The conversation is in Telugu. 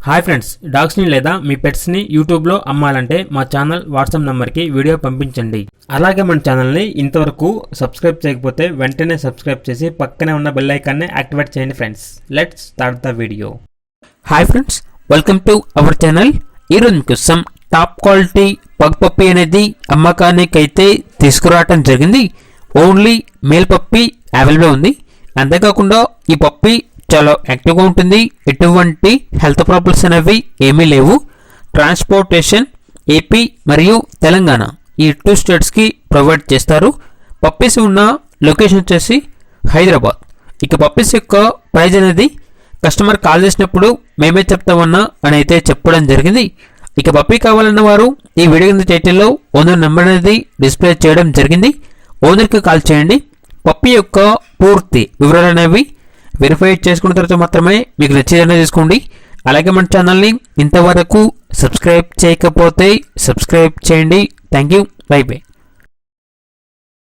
హాయ్ ఫ్రెండ్స్, డాగ్స్ని లేదా మీ పెట్స్ని యూట్యూబ్లో అమ్మాలంటే మా ఛానల్ వాట్సాప్ నెంబర్కి వీడియో పంపించండి. అలాగే మన ఛానల్ని ఇంతవరకు సబ్స్క్రైబ్ చేయకపోతే వెంటనే సబ్స్క్రైబ్ చేసి పక్కనే ఉన్న బెల్ ఐకాన్ని యాక్టివేట్ చేయండి friends. Let's start the video. Hi friends, welcome to our channel. ఈరోజు మీకోసం టాప్ క్వాలిటీ పగ్ పప్పీ అనేది అమ్మకానికి అయితే తీసుకురావటం జరిగింది. ఓన్లీ మేల్ పప్పీ అవైలబుల్ ఉంది. అంతేకాకుండా ఈ పప్పీ చాలా యాక్టివ్గా ఉంటుంది. ఎటువంటి హెల్త్ ప్రాబ్లమ్స్ అనేవి ఏమీ లేవు. ట్రాన్స్పోర్టేషన్ ఏపీ మరియు తెలంగాణ ఈ 2 స్టేట్స్కి ప్రొవైడ్ చేస్తారు. పప్పీస్ ఉన్న లొకేషన్ వచ్చేసి హైదరాబాద్. ఇక పప్పీస్ యొక్క ప్రైజ్ అనేది కస్టమర్ కాల్ చేసినప్పుడు మేమే చెప్తామన్నా అని అయితే చెప్పడం జరిగింది. ఇక పప్పీ కావాలన్న వారు ఈ వీడియో కింద టైటిల్లో ఓనర్ నెంబర్ అనేది డిస్ప్లే చేయడం జరిగింది. ఓనర్కి కాల్ చేయండి. పప్పీ యొక్క పూర్తి వివరాలు అనేవి వెరిఫై చేసుకున్న తర్వాత మాత్రమే మీకు నచ్చేదనే తీసుకోండి. అలాగే మన ఛానల్ని ఇంతవరకు సబ్స్క్రైబ్ చేయకపోతే సబ్స్క్రైబ్ చేయండి. Thank you. By by.